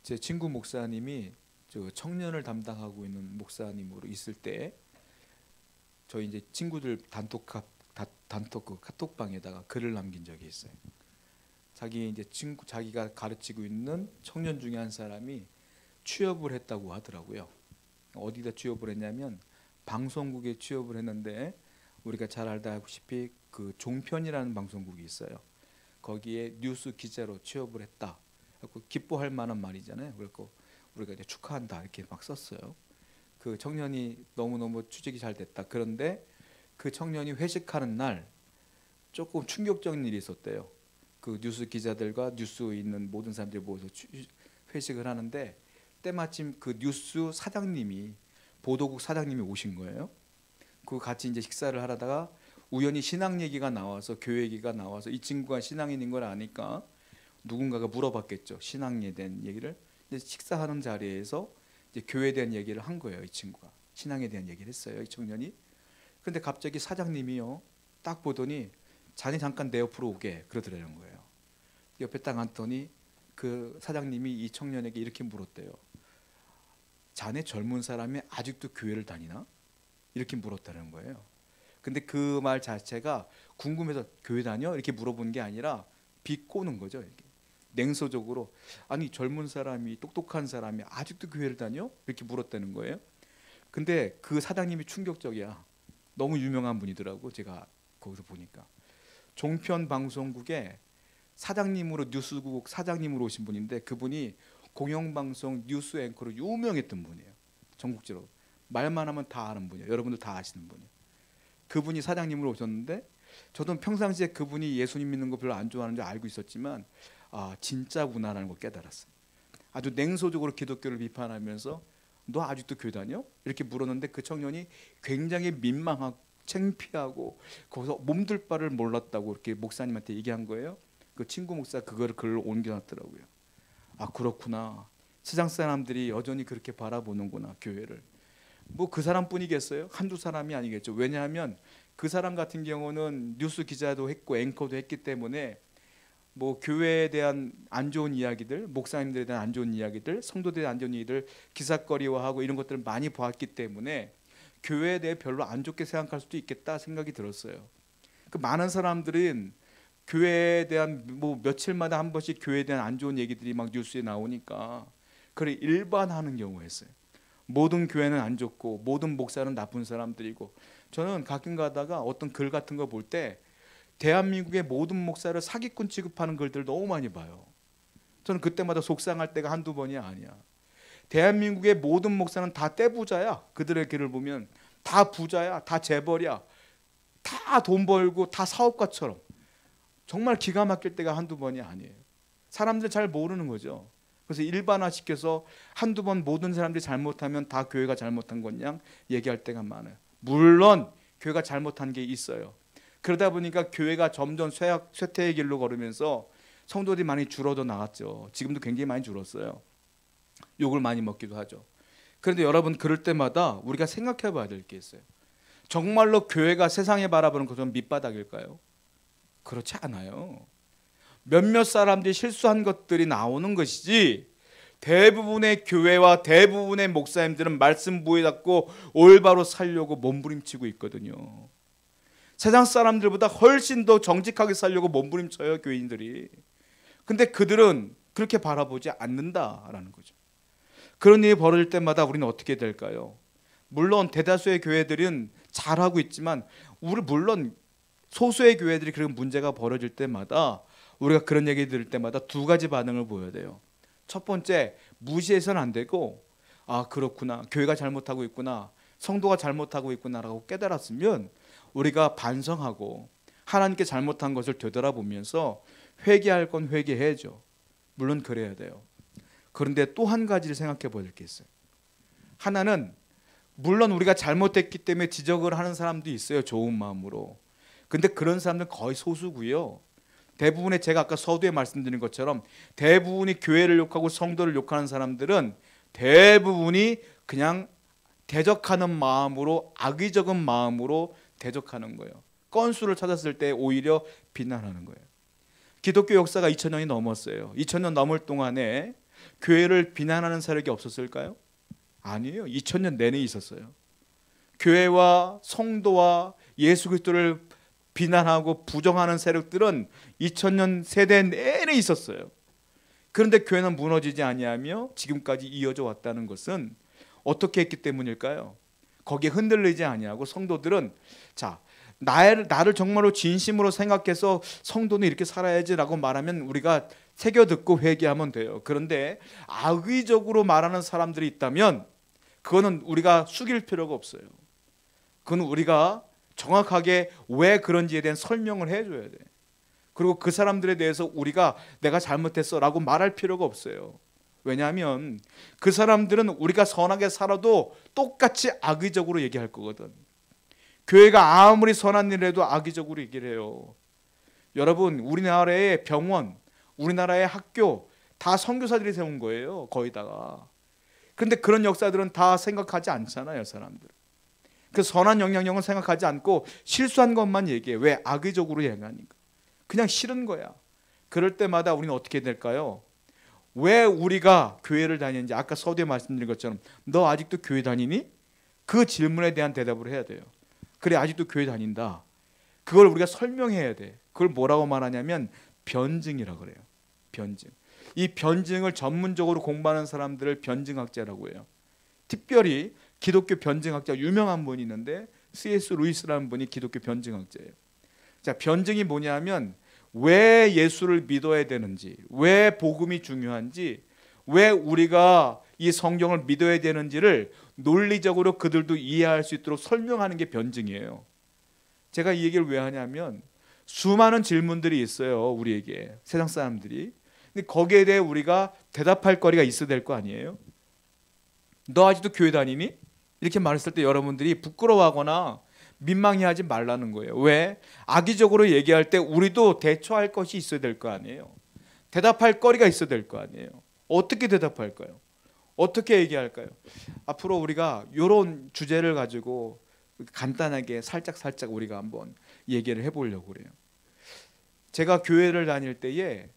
제 친구 목사님이 저 청년을 담당하고 있는 목사님으로 있을 때 저희 이제 친구들 단톡 그 카톡방에다가 글을 남긴 적이 있어요. 자기 이제 자기가 가르치고 있는 청년 중에 한 사람이 취업을 했다고 하더라고요. 어디다 취업을 했냐면 방송국에 취업을 했는데 우리가 잘 알다시피 그 종편이라는 방송국이 있어요. 거기에 뉴스 기자로 취업을 했다. 그래서 기뻐할 만한 말이잖아요. 그래서 우리가 이제 축하한다 이렇게 막 썼어요. 그 청년이 너무너무 취직이 잘 됐다. 그런데 그 청년이 회식하는 날 조금 충격적인 일이 있었대요. 그 뉴스 기자들과 뉴스에 있는 모든 사람들이 모여서 회식을 하는데 때마침 그 뉴스 사장님이 보도국 사장님이 오신 거예요. 그 같이 이제 식사를 하다가 우연히 신앙 얘기가 나와서 교회 얘기가 나와서 이 친구가 신앙인인 걸 아니까 누군가가 물어봤겠죠. 신앙에 대한 얘기를. 이제 식사하는 자리에서 이제 교회에 대한 얘기를 한 거예요. 이 친구가 신앙에 대한 얘기를 했어요. 이 청년이. 그런데 갑자기 사장님이요 딱 보더니 자네 잠깐 내 옆으로 오게 그러더라는 거예요. 옆에 딱 앉더니 그 사장님이 이 청년에게 이렇게 물었대요. 자네 젊은 사람이 아직도 교회를 다니나? 이렇게 물었다는 거예요. 근데 그 말 자체가 궁금해서 교회 다녀? 이렇게 물어본 게 아니라 비꼬는 거죠. 이렇게. 냉소적으로 아니 젊은 사람이 똑똑한 사람이 아직도 교회를 다녀? 이렇게 물었다는 거예요. 근데 그 사장님이 충격적이야. 너무 유명한 분이더라고. 제가 거기서 보니까 종편 방송국에 사장님으로 뉴스국 사장님으로 오신 분인데 그분이 공영방송 뉴스 앵커로 유명했던 분이에요. 전국적으로 말만 하면 다 아는 분이에요. 여러분들 다 아시는 분이에요. 그분이 사장님으로 오셨는데 저도 평상시에 그분이 예수님 믿는 거 별로 안 좋아하는 줄 알고 있었지만 아 진짜구나라는 걸 깨달았어요. 아주 냉소적으로 기독교를 비판하면서 너 아직도 교회 다녀? 이렇게 물었는데 그 청년이 굉장히 민망하고 창피하고 거기서 몸둘 바를 몰랐다고 이렇게 목사님한테 얘기한 거예요. 그 친구 목사 그거를 글로 옮겨놨더라고요. 아 그렇구나. 세상 사람들이 여전히 그렇게 바라보는구나 교회를. 뭐 그 사람뿐이겠어요? 한두 사람이 아니겠죠. 왜냐하면 그 사람 같은 경우는 뉴스 기자도 했고 앵커도 했기 때문에 뭐 교회에 대한 안 좋은 이야기들, 목사님들에 대한 안 좋은 이야기들, 성도들에 대한 안 좋은 이야기들 기사거리화하고 이런 것들을 많이 보았기 때문에 교회에 대해 별로 안 좋게 생각할 수도 있겠다 생각이 들었어요. 그 많은 사람들은 교회에 대한 뭐 며칠마다 한 번씩 교회에 대한 안 좋은 얘기들이 막 뉴스에 나오니까 그걸 일반화하는 경우가 있어요. 모든 교회는 안 좋고 모든 목사는 나쁜 사람들이고 저는 가끔 가다가 어떤 글 같은 거 볼 때 대한민국의 모든 목사를 사기꾼 취급하는 글들 너무 많이 봐요. 저는 그때마다 속상할 때가 한두 번이 아니야. 대한민국의 모든 목사는 다 떼부자야. 그들의 글을 보면 다 부자야. 다 재벌이야. 다 돈 벌고 다 사업가처럼. 정말 기가 막힐 때가 한두 번이 아니에요. 사람들 잘 모르는 거죠. 그래서 일반화시켜서 한두 번 모든 사람들이 잘못하면 다 교회가 잘못한 것냥 얘기할 때가 많아요. 물론 교회가 잘못한 게 있어요. 그러다 보니까 교회가 점점 쇠퇴의 길로 걸으면서 성도들이 많이 줄어도 나갔죠. 지금도 굉장히 많이 줄었어요. 욕을 많이 먹기도 하죠. 그런데 여러분 그럴 때마다 우리가 생각해 봐야 될 게 있어요. 정말로 교회가 세상에 바라보는 것은 밑바닥일까요? 그렇지 않아요. 몇몇 사람들이 실수한 것들이 나오는 것이지 대부분의 교회와 대부분의 목사님들은 말씀 부여잡고 올바로 살려고 몸부림치고 있거든요. 세상 사람들보다 훨씬 더 정직하게 살려고 몸부림쳐요 교인들이. 근데 그들은 그렇게 바라보지 않는다라는 거죠. 그런 일이 벌어질 때마다 우리는 어떻게 될까요? 물론 대다수의 교회들은 잘하고 있지만 우리 물론 소수의 교회들이 그런 문제가 벌어질 때마다 우리가 그런 얘기 들을 때마다 두 가지 반응을 보여야 돼요. 첫 번째, 무시해서는 안 되고 아 그렇구나, 교회가 잘못하고 있구나, 성도가 잘못하고 있구나라고 깨달았으면 우리가 반성하고 하나님께 잘못한 것을 되돌아보면서 회개할 건 회개해야죠. 물론 그래야 돼요. 그런데 또 한 가지를 생각해 볼 게 있어요. 하나는 물론 우리가 잘못했기 때문에 지적을 하는 사람도 있어요. 좋은 마음으로. 근데 그런 사람들은 거의 소수고요. 대부분의 제가 아까 서두에 말씀드린 것처럼 대부분이 교회를 욕하고 성도를 욕하는 사람들은 대부분이 그냥 대적하는 마음으로, 악의적인 마음으로 대적하는 거예요. 건수를 찾았을 때 오히려 비난하는 거예요. 기독교 역사가 2000년이 넘었어요. 2000년 넘을 동안에 교회를 비난하는 세력이 없었을까요? 아니에요. 2000년 내내 있었어요. 교회와 성도와 예수 그리스도를 비난하고 부정하는 세력들은 2000년 세대 내내 있었어요. 그런데 교회는 무너지지 아니하며 지금까지 이어져 왔다는 것은 어떻게 했기 때문일까요? 거기에 흔들리지 아니하고 성도들은 자, 나를 정말로 진심으로 생각해서 성도는 이렇게 살아야지라고 말하면 우리가 새겨 듣고 회개하면 돼요. 그런데 악의적으로 말하는 사람들이 있다면 그거는 우리가 숙일 필요가 없어요. 그건 우리가 정확하게 왜 그런지에 대한 설명을 해줘야 돼. 그리고 그 사람들에 대해서 우리가 내가 잘못했어 라고 말할 필요가 없어요. 왜냐하면 그 사람들은 우리가 선하게 살아도 똑같이 악의적으로 얘기할 거거든. 교회가 아무리 선한 일을 해도 악의적으로 얘기를 해요. 여러분, 우리나라의 병원, 우리나라의 학교 다 선교사들이 세운 거예요. 거의 다가. 그런데 그런 역사들은 다 생각하지 않잖아요, 사람들. 그 선한 영향력은 생각하지 않고 실수한 것만 얘기해. 왜? 악의적으로 얘기하니까. 그냥 싫은 거야. 그럴 때마다 우리는 어떻게 될까요? 왜 우리가 교회를 다니는지 아까 서두에 말씀드린 것처럼 너 아직도 교회 다니니? 그 질문에 대한 대답을 해야 돼요. 그래, 아직도 교회 다닌다. 그걸 우리가 설명해야 돼. 그걸 뭐라고 말하냐면 변증이라고 그래요. 변증. 이 변증을 전문적으로 공부하는 사람들을 변증학자라고 해요. 특별히 기독교 변증학자 유명한 분이 있는데 C.S. 루이스라는 분이 기독교 변증학자예요. 자, 변증이 뭐냐면 왜 예수를 믿어야 되는지, 왜 복음이 중요한지, 왜 우리가 이 성경을 믿어야 되는지를 논리적으로 그들도 이해할 수 있도록 설명하는 게 변증이에요. 제가 이 얘기를 왜 하냐면 수많은 질문들이 있어요. 우리에게 세상 사람들이. 근데 거기에 대해 우리가 대답할 거리가 있어야 될 거 아니에요. 너 아직도 교회 다니니? 이렇게 말했을 때 여러분들이 부끄러워하거나 민망해하지 말라는 거예요. 왜? 악의적으로 얘기할 때 우리도 대처할 것이 있어야 될 거 아니에요. 대답할 거리가 있어야 될 거 아니에요. 어떻게 대답할까요? 어떻게 얘기할까요? 앞으로 우리가 이런 주제를 가지고 간단하게 살짝 우리가 한번 얘기를 해보려고 그래요. 제가 교회를 다닐 때에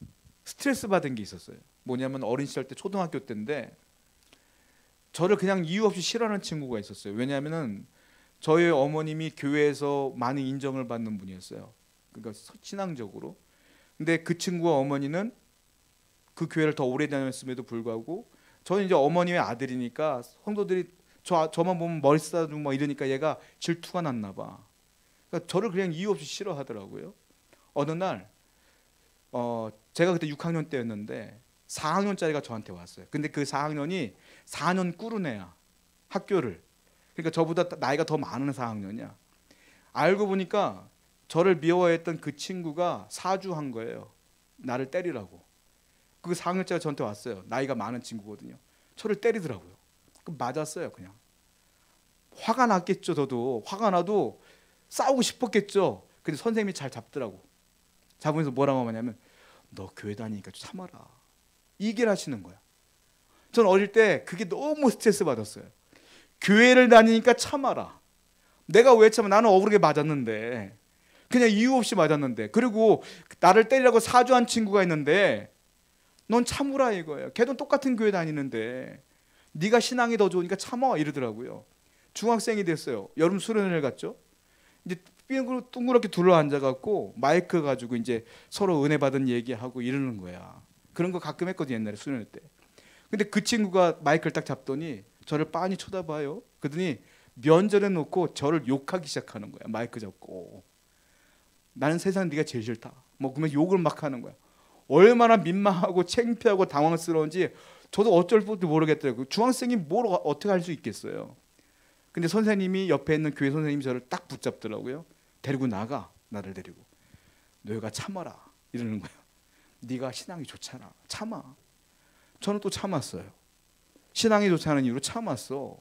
스트레스 받은 게 있었어요. 뭐냐면 어린 시절 때 초등학교 때인데 저를 그냥 이유 없이 싫어하는 친구가 있었어요. 왜냐하면은 저희 어머님이 교회에서 많은 인정을 받는 분이었어요. 그러니까 신앙적으로. 근데 그 친구와 어머니는 그 교회를 더 오래 다녔음에도 불구하고 저는 이제 어머님의 아들이니까 성도들이 저만 보면 머리 쓰다듬고 뭐 이러니까 얘가 질투가 났나 봐. 그러니까 저를 그냥 이유 없이 싫어하더라고요. 어느 날 제가 그때 6학년 때였는데 4학년짜리가 저한테 왔어요. 근데 그 4학년이 4년 꾸른 애야. 학교를. 그러니까 저보다 나이가 더 많은 4학년이야. 알고 보니까 저를 미워했던 그 친구가 사주한 거예요. 나를 때리라고. 그 4학년짜리가 저한테 왔어요. 나이가 많은 친구거든요. 저를 때리더라고요. 그럼 맞았어요, 그냥. 화가 났겠죠, 저도. 화가 나도 싸우고 싶었겠죠. 근데 선생님이 잘 잡더라고. 잡으면서 뭐라고 하냐면 너 교회 다니니까 참아라. 이 얘기를 하시는 거야. 저는 어릴 때 그게 너무 스트레스 받았어요. 교회를 다니니까 참아라. 내가 왜 참아? 나는 억울하게 맞았는데. 그냥 이유 없이 맞았는데. 그리고 나를 때리라고 사주한 친구가 있는데 넌 참으라 이거예요. 걔도 똑같은 교회 다니는데 네가 신앙이 더 좋으니까 참아 이러더라고요. 중학생이 됐어요. 여름 수련회를 갔죠. 이제 둥그렇게 둘러 앉아갖고 마이크 가지고 이제 서로 은혜 받은 얘기하고 이러는 거야. 그런 거 가끔 했거든 옛날에 수련회 때. 근데 그 친구가 마이크를 딱 잡더니 저를 빤히 쳐다봐요. 그러더니 면전에 놓고 저를 욕하기 시작하는 거야. 마이크 잡고. 나는 세상 네가 제일 싫다. 뭐 그러면 욕을 막 하는 거야. 얼마나 민망하고 창피하고 당황스러운지 저도 어쩔 줄도 모르겠더라고요. 중학생이 뭘 어떻게 할 수 있겠어요. 근데 선생님이 옆에 있는 교회 선생님이 저를 딱 붙잡더라고요. 데리고 나가. 나를 데리고. 너희가 참아라. 이러는 거예요. 네가 신앙이 좋잖아. 참아. 저는 또 참았어요. 신앙이 좋다는 이유로 참았어.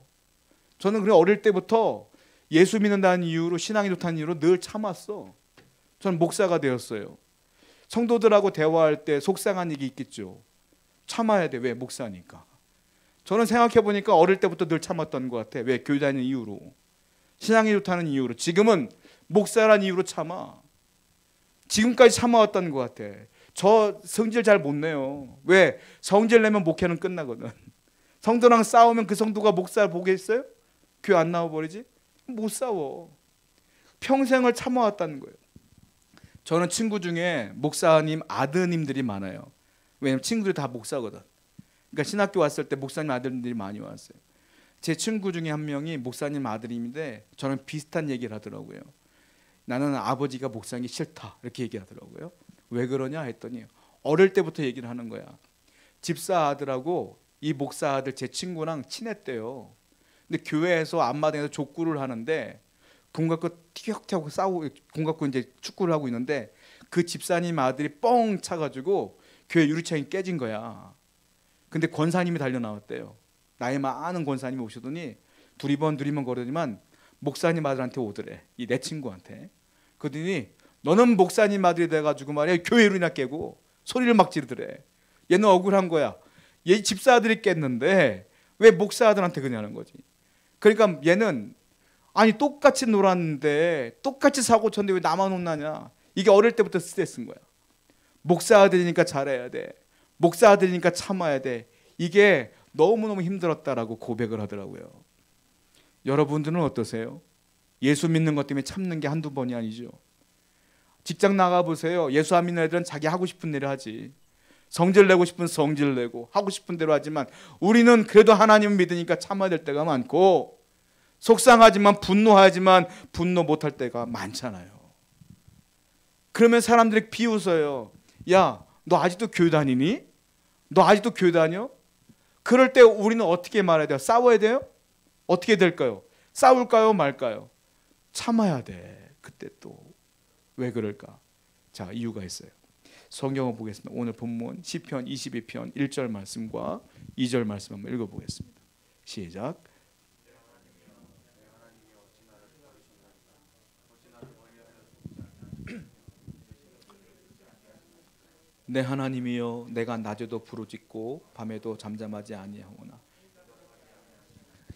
저는 그래 어릴 때부터 예수 믿는다는 이유로 신앙이 좋다는 이유로 늘 참았어. 저는 목사가 되었어요. 성도들하고 대화할 때 속상한 일이 있겠죠. 참아야 돼. 왜? 목사니까. 저는 생각해보니까 어릴 때부터 늘 참았던 것 같아. 왜? 교회 다니는 이유로. 신앙이 좋다는 이유로. 지금은 목사란 이유로 참아. 지금까지 참아왔던 것 같아. 저 성질 잘 못 내요. 왜? 성질 내면 목회는 끝나거든. 성도랑 싸우면 그 성도가 목사를 보겠어요? 교회 안 나와버리지? 못 싸워. 평생을 참아왔다는 거예요. 저는 친구 중에 목사님 아드님들이 많아요. 왜냐면 친구들이 다 목사거든. 그러니까 신학교 왔을 때 목사님 아들들이 많이 왔어요. 제 친구 중에 한 명이 목사님 아들인데 저는 비슷한 얘기를 하더라고요. 나는 아버지가 목사하기 싫다 이렇게 얘기하더라고요. 왜 그러냐 했더니 어릴 때부터 얘기를 하는 거야. 집사 아들하고 이 목사 아들 제 친구랑 친했대요. 근데 교회에서 앞마당에서 족구를 하는데 공 갖고 티격태격 싸우고 공 갖고 이제 축구를 하고 있는데 그 집사님 아들이 뻥 차가지고 교회 유리창이 깨진 거야. 근데 권사님이 달려 나왔대요. 나이 많은 권사님이 오시더니 두리번 거리더니만 목사님 아들한테 오더래. 이 내 친구한테. 그러더니 너는 목사님 아들이 돼가지고 말이야 교회 유리나 깨고 소리를 막 지르더래. 얘는 억울한 거야. 얘 집사 아들이 깼는데 왜 목사 아들한테 그러냐는 거지. 그러니까 얘는 아니 똑같이 놀았는데 똑같이 사고 쳤는데 왜 나만 혼나냐. 이게 어릴 때부터 스트레스인 거야. 목사 아들이니까 잘해야 돼. 목사 아들이니까 참아야 돼. 이게 너무너무 힘들었다라고 고백을 하더라고요. 여러분들은 어떠세요? 예수 믿는 것 때문에 참는 게 한두 번이 아니죠. 직장 나가보세요. 예수 안 믿는 애들은 자기 하고 싶은 대로 하지. 성질 내고 싶은 성질 내고 하고 싶은 대로 하지만 우리는 그래도 하나님 믿으니까 참아야 될 때가 많고 속상하지만 분노하지만 분노 못할 때가 많잖아요. 그러면 사람들이 비웃어요. 야, 너 아직도 교회 다니니? 너 아직도 교회 다녀? 그럴 때 우리는 어떻게 말해야 돼요? 싸워야 돼요? 어떻게 될까요? 싸울까요? 말까요? 참아야 돼. 그때 또 왜 그럴까? 자, 이유가 있어요. 성경을 보겠습니다. 오늘 본문 시편 22편 1절 말씀과 2절 말씀 한번 읽어보겠습니다. 시작. 내 하나님이여 내가 낮에도 부르짖고 밤에도 잠잠하지 아니하오나.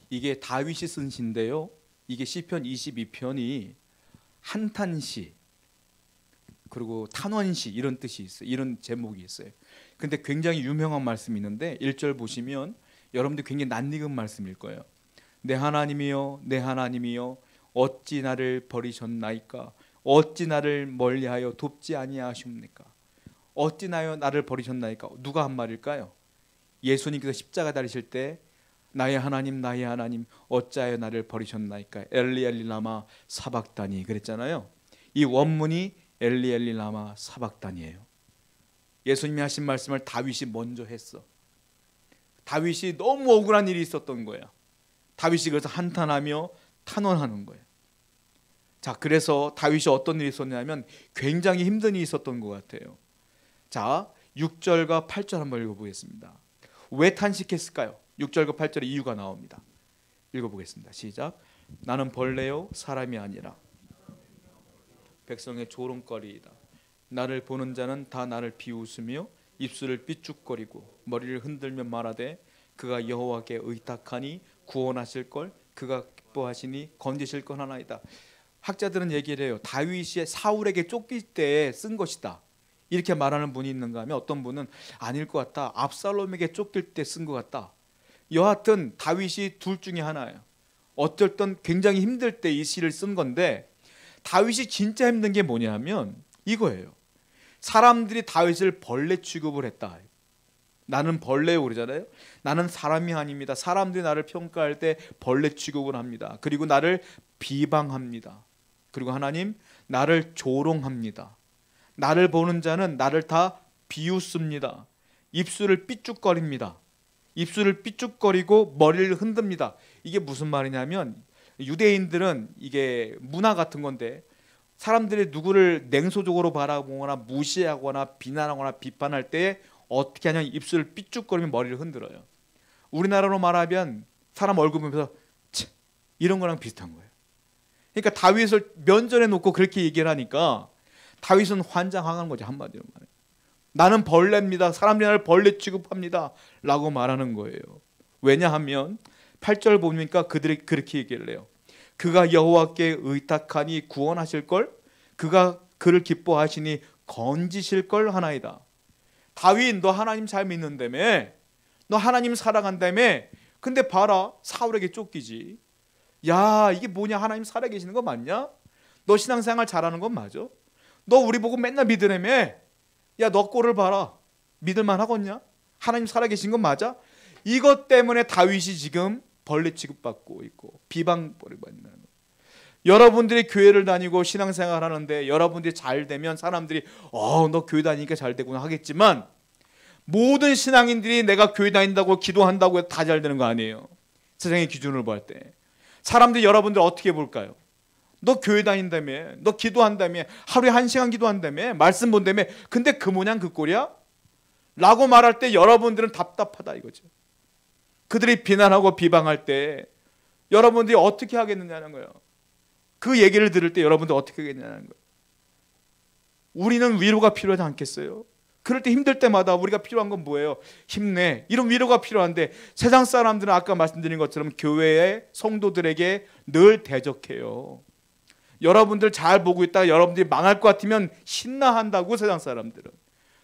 이게 다윗이 쓴 시인데요. 이게 시편 22편이 한탄시 그리고 탄원시 이런 뜻이 있어요. 이런 제목이 있어요. 근데 굉장히 유명한 말씀이 있는데 1절 보시면 여러분들 굉장히 낯익은 말씀일 거예요. 내 하나님이여 내 하나님이여 어찌 나를 버리셨나이까. 어찌 나를 멀리하여 돕지 아니하십니까. 어찌 나를 버리셨나이까. 누가 한 말일까요? 예수님께서 십자가 달리실 때 나의 하나님 어찌하여 나를 버리셨나이까. 엘리 엘리 라마 사박다니 그랬잖아요. 이 원문이 엘리 엘리 라마 사박다니예요. 예수님이 하신 말씀을 다윗이 먼저 했어. 다윗이 너무 억울한 일이 있었던 거야. 다윗이 그래서 한탄하며 탄원하는 거예요. 자, 그래서 다윗이 어떤 일이 있었냐면 굉장히 힘든 일이 있었던 것 같아요. 자, 6절과 8절 한번 읽어보겠습니다. 왜 탄식했을까요? 6절과 8절의 이유가 나옵니다. 읽어보겠습니다. 시작. 나는 벌레요 사람이 아니라 백성의 조롱거리이다. 나를 보는 자는 다 나를 비웃으며 입술을 삐죽거리고 머리를 흔들며 말하되 그가 여호와께 의탁하니 구원하실 걸 그가 기뻐하시니 건지실 건 하나이다. 학자들은 얘기를 해요. 다윗이 사울에게 쫓길 때 쓴 것이다. 이렇게 말하는 분이 있는가 하면 어떤 분은 아닐 것 같다. 압살롬에게 쫓길 때 쓴 것 같다. 여하튼 다윗이 둘 중에 하나예요. 어쩔 땐 굉장히 힘들 때 이 시를 쓴 건데 다윗이 진짜 힘든 게 뭐냐면 이거예요. 사람들이 다윗을 벌레 취급을 했다. 나는 벌레요 그러잖아요. 나는 사람이 아닙니다. 사람들이 나를 평가할 때 벌레 취급을 합니다. 그리고 나를 비방합니다. 그리고 하나님 나를 조롱합니다. 나를 보는 자는 나를 다 비웃습니다. 입술을 삐죽거립니다. 입술을 삐죽거리고 머리를 흔듭니다. 이게 무슨 말이냐면 유대인들은 이게 문화 같은 건데 사람들이 누구를 냉소적으로 바라보거나 무시하거나 비난하거나 비판할 때 어떻게 하냐면 입술을 삐죽거리며 머리를 흔들어요. 우리나라로 말하면 사람 얼굴 보면서 이런 거랑 비슷한 거예요. 그러니까 다윗을 면전에 놓고 그렇게 얘기를 하니까 다윗은 환장하는 거죠. 한마디로 말해. 나는 벌레입니다. 사람들이 나를 벌레 취급합니다. 라고 말하는 거예요. 왜냐하면 8절 보니까 그들이 그렇게 얘기를 해요. 그가 여호와께 의탁하니 구원하실 걸 그가 그를 기뻐하시니 건지실 걸 하나이다. 다윗 너 하나님 잘 믿는다며, 너 하나님 사랑한다며. 근데 봐라, 사울에게 쫓기지. 야, 이게 뭐냐, 하나님 살아계시는 거 맞냐? 너 신앙생활 잘하는 건 맞아? 너 우리 보고 맨날 믿으라며. 야, 너 꼴을 봐라, 믿을만 하겠냐? 하나님 살아계신 건 맞아? 이것 때문에 다윗이 지금 벌레 취급받고 있고 비방벌을 받는 거예요. 여러분들이 교회를 다니고 신앙생활 하는데 여러분들이 잘 되면 사람들이 너 교회 다니니까 잘 되구나 하겠지만, 모든 신앙인들이 내가 교회 다닌다고 기도한다고 해서 다 잘 되는 거 아니에요. 세상의 기준으로 볼 때 사람들이 여러분들 어떻게 볼까요? 너 교회 다닌다며, 너 기도한다며, 하루에 1시간 기도한다며, 말씀 본다며, 근데 그 모양 그 꼴이야? 라고 말할 때 여러분들은 답답하다 이거죠. 그들이 비난하고 비방할 때 여러분들이 어떻게 하겠느냐는 거예요. 그 얘기를 들을 때 여러분들 어떻게 하겠냐는 거예요. 우리는 위로가 필요하지 않겠어요? 그럴 때 힘들 때마다 우리가 필요한 건 뭐예요? 힘내, 이런 위로가 필요한데, 세상 사람들은 아까 말씀드린 것처럼 교회의 성도들에게 늘 대적해요. 여러분들 잘 보고 있다가 여러분들이 망할 것 같으면 신나한다고. 세상 사람들은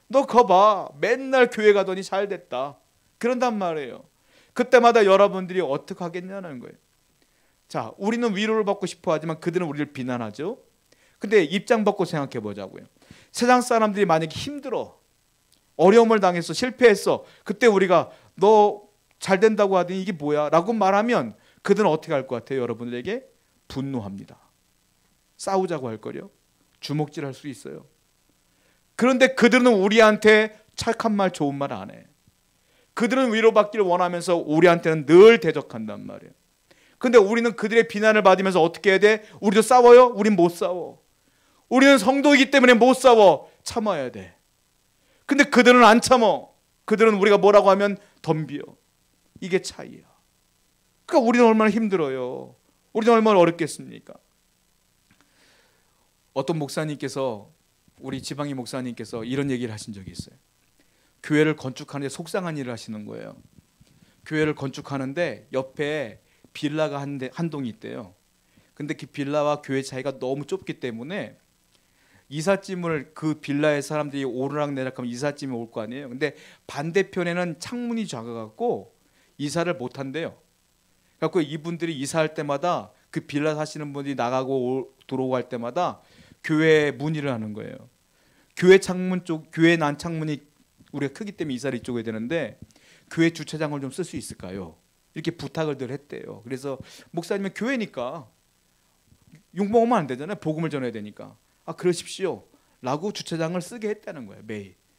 너 거봐, 맨날 교회 가더니 잘 됐다 그런단 말이에요. 그때마다 여러분들이 어떻게 하겠냐는 거예요. 자, 우리는 위로를 받고 싶어 하지만 그들은 우리를 비난하죠. 근데 입장 바꿔 생각해 보자고요. 세상 사람들이 만약에 힘들어, 어려움을 당했어, 실패했어, 그때 우리가 너 잘 된다고 하더니 이게 뭐야 라고 말하면 그들은 어떻게 할 것 같아요? 여러분들에게 분노합니다. 싸우자고 할 거요. 주먹질 할 수 있어요. 그런데 그들은 우리한테 착한 말, 좋은 말 안 해. 그들은 위로받기를 원하면서 우리한테는 늘 대적한단 말이에요. 근데 우리는 그들의 비난을 받으면서 어떻게 해야 돼? 우리도 싸워요? 우린 못 싸워. 우리는 성도이기 때문에 못 싸워. 참아야 돼. 근데 그들은 안 참어. 그들은 우리가 뭐라고 하면 덤벼. 이게 차이야. 그러니까 우리는 얼마나 힘들어요. 우리는 얼마나 어렵겠습니까? 어떤 목사님께서, 우리 지방의 목사님께서 이런 얘기를 하신 적이 있어요. 교회를 건축하는데 속상한 일을 하시는 거예요. 교회를 건축하는데 옆에 빌라가 한 동이 있대요. 근데 그 빌라와 교회 차이가 너무 좁기 때문에 이삿짐을, 그 빌라의 사람들이 오르락내락하면 이삿짐이 올 거 아니에요. 근데 반대편에는 창문이 작아갖고 이사를 못 한대요. 그래서 이분들이 이사할 때마다, 그 빌라 사시는 분들이 나가고 들어오고 할 때마다 교회 문의를 하는 거예요. 교회 창문 쪽, 교회 난 창문이 우리가 크기 때문에 이사를 이쪽에 되는데 교회 주차장을 좀 쓸 수 있을까요? 이렇게 부탁을 늘 했대요. 그래서 목사님은 교회니까 욕먹으면 안 되잖아요. 복음을 전해야 되니까. 그러십시오 라고 주차장을 쓰게 했다는 거예요.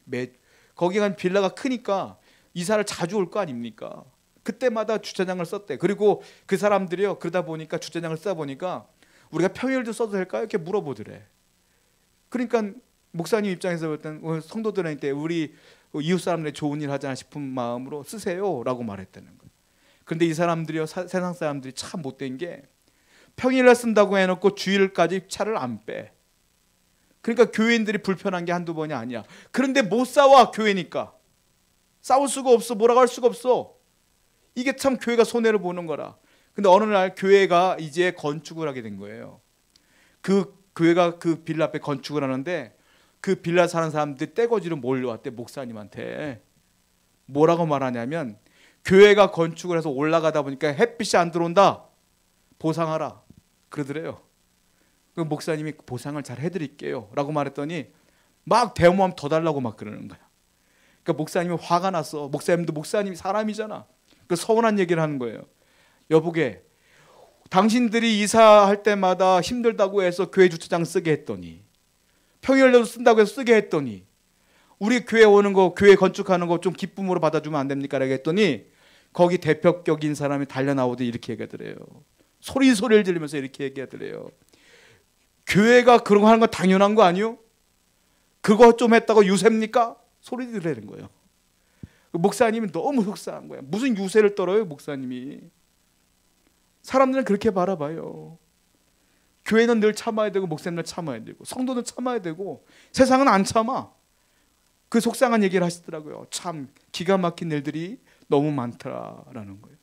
매일. 거기가 빌라가 크니까 이사를 자주 올 거 아닙니까? 그때마다 주차장을 썼대. 그리고 그 사람들이요, 그러다 보니까 주차장을 쓰다 보니까 우리가 평일도 써도 될까요? 이렇게 물어보더래. 그러니까 목사님 입장에서 볼 때는 성도들한테 우리 이웃 사람들이 좋은 일 하잖아 싶은 마음으로 쓰세요 라고 말했다는 거예요. 그런데 이 사람들이요, 세상 사람들이 참 못된 게 평일에 쓴다고 해놓고 주일까지 차를 안 빼. 그러니까 교인들이 불편한 게 한두 번이 아니야. 그런데 못 싸워. 교회니까 싸울 수가 없어. 뭐라고 할 수가 없어. 이게 참 교회가 손해를 보는 거라. 근데 어느 날 교회가 이제 건축을 하게 된 거예요. 그 교회가 그 빌라 앞에 건축을 하는데 그 빌라 사는 사람들이 떼거지로 몰려왔대. 목사님한테 뭐라고 말하냐면, 교회가 건축을 해서 올라가다 보니까 햇빛이 안 들어온다, 보상하라 그러더래요. 그 목사님이 보상을 잘 해드릴게요 라고 말했더니 막 대모하면 더 달라고 막 그러는 거야. 그러니까 목사님이 화가 났어. 목사님도 목사님이 사람이잖아. 그 서운한 얘기를 하는 거예요. 여보게, 당신들이 이사할 때마다 힘들다고 해서 교회 주차장 쓰게 했더니, 평일에도 쓴다고 해서 쓰게 했더니, 우리 교회 오는 거, 교회 건축하는 거 좀 기쁨으로 받아주면 안 됩니까? 라고 했더니 거기 대표격인 사람이 달려나오더니 이렇게 얘기하더래요. 소리를 지르면서 이렇게 얘기하더래요. 교회가 그런 거 하는 거 당연한 거 아니요? 그거 좀 했다고 유세입니까? 소리 지르는 거예요. 목사님이 너무 속상한 거야. 무슨 유세를 떨어요, 목사님이. 사람들은 그렇게 바라봐요. 교회는 늘 참아야 되고, 목사님은 참아야 되고, 성도는 참아야 되고, 세상은 안 참아. 그 속상한 얘기를 하시더라고요. 참 기가 막힌 일들이 너무 많더라라는 거예요.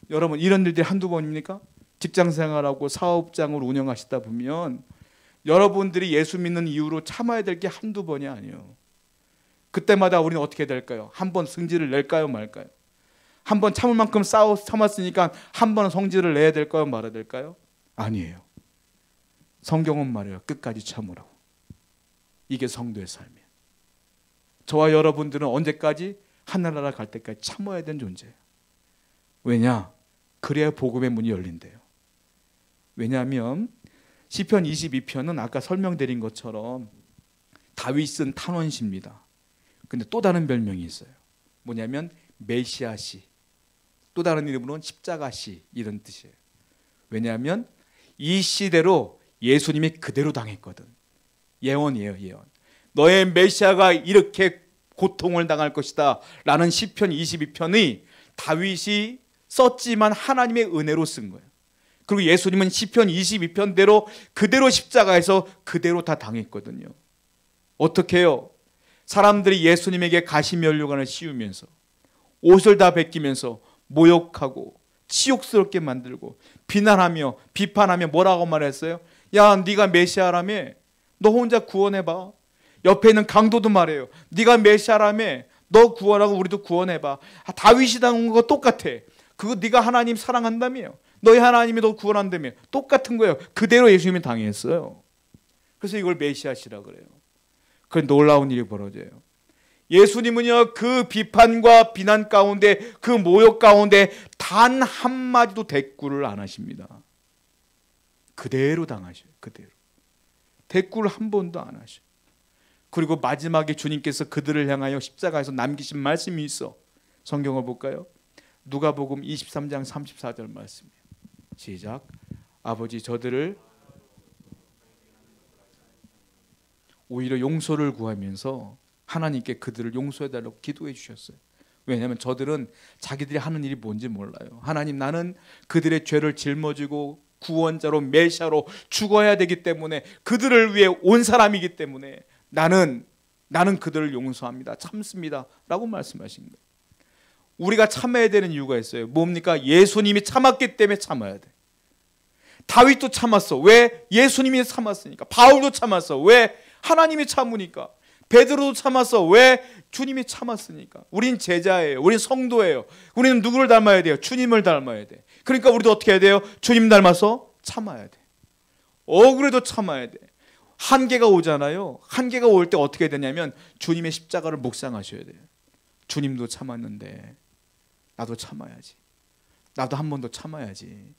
여러분, 이런 일들이 한두 번입니까? 직장생활하고 사업장을 운영하시다 보면 여러분들이 예수 믿는 이유로 참아야 될 게 한두 번이 아니에요. 그때마다 우리는 어떻게 될까요? 한 번 성질을 낼까요, 말까요? 한 번 참을 만큼 참았으니까 한 번은 성질을 내야 될까요, 말아야 될까요? 아니에요. 성경은 말해요. 끝까지 참으라고. 이게 성도의 삶이에요. 저와 여러분들은 언제까지? 하늘나라 갈 때까지 참아야 되는 존재예요. 왜냐? 그래야 복음의 문이 열린대요. 왜냐하면 시편 22편은 아까 설명드린 것처럼 다윗이 쓴 탄원시입니다. 근데 또 다른 별명이 있어요. 뭐냐면 메시아시, 또 다른 이름으로는 십자가시, 이런 뜻이에요. 왜냐하면 이 시대로 예수님이 그대로 당했거든. 예언이에요, 예언. 너의 메시아가 이렇게 고통을 당할 것이다 라는 시편 22편이 다윗이 썼지만 하나님의 은혜로 쓴 거예요. 그리고 예수님은 시편 22편대로 그대로 십자가에서 그대로 다 당했거든요. 어떻게 해요? 사람들이 예수님에게 가시면류관을 씌우면서 옷을 다 벗기면서 모욕하고 치욕스럽게 만들고 비난하며 비판하며 뭐라고 말했어요? 야, 네가 메시아라며? 너 혼자 구원해봐. 옆에 있는 강도도 말해요. 네가 메시아라며? 너 구원하고 우리도 구원해봐. 다윗이 당한 거 똑같아. 그거 네가 하나님 사랑한다며? 너희 하나님이 너 구원한다며? 똑같은 거예요. 그대로 예수님이 당했어요. 그래서 이걸 메시아시라 그래요. 그 놀라운 일이 벌어져요. 예수님은요, 그 비판과 비난 가운데, 그 모욕 가운데 단 한마디도 대꾸를 안 하십니다. 그대로 당하셔요. 그대로. 대꾸를 한 번도 안 하셔요. 그리고 마지막에 주님께서 그들을 향하여 십자가에서 남기신 말씀이 있어. 성경을 볼까요? 누가복음 23장 34절 말씀이에요. 시작. 아버지, 저들을 오히려 용서를 구하면서 하나님께 그들을 용서해달라고 기도해 주셨어요. 왜냐하면 저들은 자기들이 하는 일이 뭔지 몰라요. 하나님, 나는 그들의 죄를 짊어지고 구원자로 메시아로 죽어야 되기 때문에, 그들을 위해 온 사람이기 때문에 나는 그들을 용서합니다. 참습니다 라고 말씀하신 거예요. 우리가 참아야 되는 이유가 있어요. 뭡니까? 예수님이 참았기 때문에 참아야 돼. 다윗도 참았어. 왜? 예수님이 참았으니까. 바울도 참았어. 왜? 하나님이 참으니까. 베드로도 참았어. 왜? 주님이 참았으니까. 우린 제자예요. 우린 성도예요. 우리는 누구를 닮아야 돼요? 주님을 닮아야 돼. 그러니까 우리도 어떻게 해야 돼요? 주님 닮아서 참아야 돼. 억울해도 참아야 돼. 한계가 오잖아요. 한계가 올 때 어떻게 되냐면 주님의 십자가를 묵상하셔야 돼요. 주님도 참았는데 나도 참아야지. 나도 한 번 더 참아야지.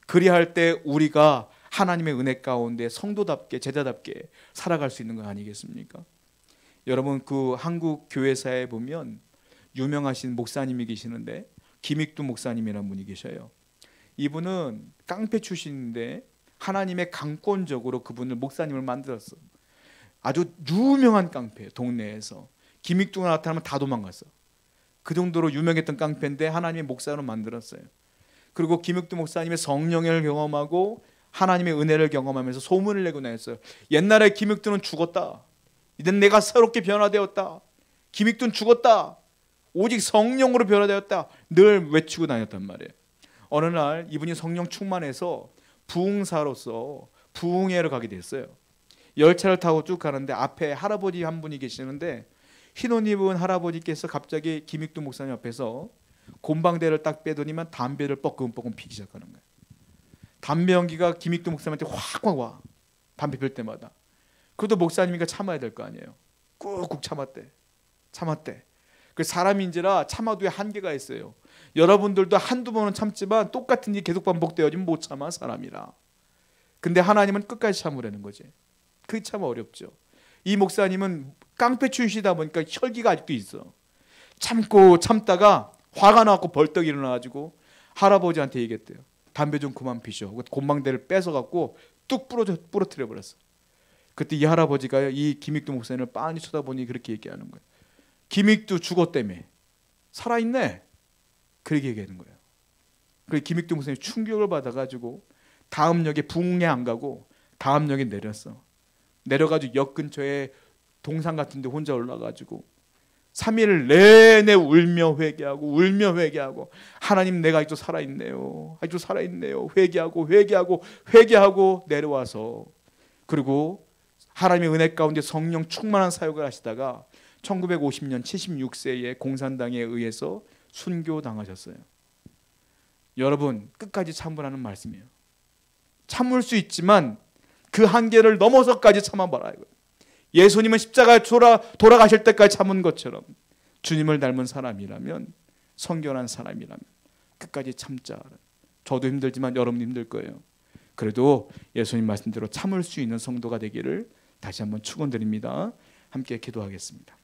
그리할 때 우리가 하나님의 은혜 가운데 성도답게, 제자답게 살아갈 수 있는 거 아니겠습니까? 여러분, 그 한국 교회사에 보면 유명하신 목사님이 계시는데, 김익두 목사님이라는 분이 계셔요. 이분은 깡패 출신인데 하나님의 강권적으로 그분을 목사님을 만들었어. 아주 유명한 깡패, 동네에서. 김익두가 나타나면 다 도망갔어. 그 정도로 유명했던 깡패인데 하나님의 목사로 만들었어요. 그리고 김익두 목사님의 성령을 경험하고 하나님의 은혜를 경험하면서 소문을 내고 다녔어요. 옛날에 김익두는 죽었다. 이젠 내가 새롭게 변화되었다. 김익두는 죽었다. 오직 성령으로 변화되었다. 늘 외치고 다녔단 말이에요. 어느 날 이분이 성령 충만해서 부흥사로서 부흥회를 가게 됐어요. 열차를 타고 쭉 가는데 앞에 할아버지 한 분이 계시는데, 흰옷 입은 할아버지께서 갑자기 김익두 목사님 앞에서 곰방대를 딱 빼더니만 담배를 뻐끔뻐끔 피기 시작하는 거예요. 담배 연기가 김익두 목사님한테 확확 와. 담배 필 때마다. 그래도 목사님이니까 참아야 될 거 아니에요. 꾹꾹 참았대. 그 사람인지라 참아도의 한계가 있어요. 여러분들도 한두 번은 참지만 똑같은 일이 계속 반복되어지면 못 참아, 사람이라. 근데 하나님은 끝까지 참으라는 거지. 그게 참 어렵죠. 이 목사님은 깡패 출신이다 보니까 혈기가 아직도 있어. 참고 참다가 화가 나고 벌떡 일어나가지고 할아버지한테 얘기했대요. 담배 좀 그만 피셔. 곰방대를 뺏어갖고 뚝 부러뜨려 버렸어. 그때 이 할아버지가 이 김익두 목사님을 빤히 쳐다보니 그렇게 얘기하는 거예요. 김익두 죽었다며. 살아있네. 그렇게 얘기하는 거예요. 그래서 김익두 목사님이 충격을 받아가지고 다음 역에 부흥회 안 가고 다음 역에 내려가지고 역 근처에 동산 같은 데 혼자 올라가지고 3일 내내 울며 회개하고 하나님, 내가 아직도 살아있네요. 회개하고 내려와서, 그리고 하나님의 은혜 가운데 성령 충만한 사역을 하시다가 1950년 76세에 공산당에 의해서 순교당하셨어요. 여러분, 끝까지 참으라는 말씀이에요. 참을 수 있지만 그 한계를 넘어서까지 참아봐라 이거예요. 예수님은 십자가에 돌아가실 때까지 참은 것처럼 주님을 닮은 사람이라면, 성결한 사람이라면 끝까지 참자. 저도 힘들지만 여러분도 힘들 거예요. 그래도 예수님 말씀대로 참을 수 있는 성도가 되기를 다시 한번 축원드립니다. 함께 기도하겠습니다.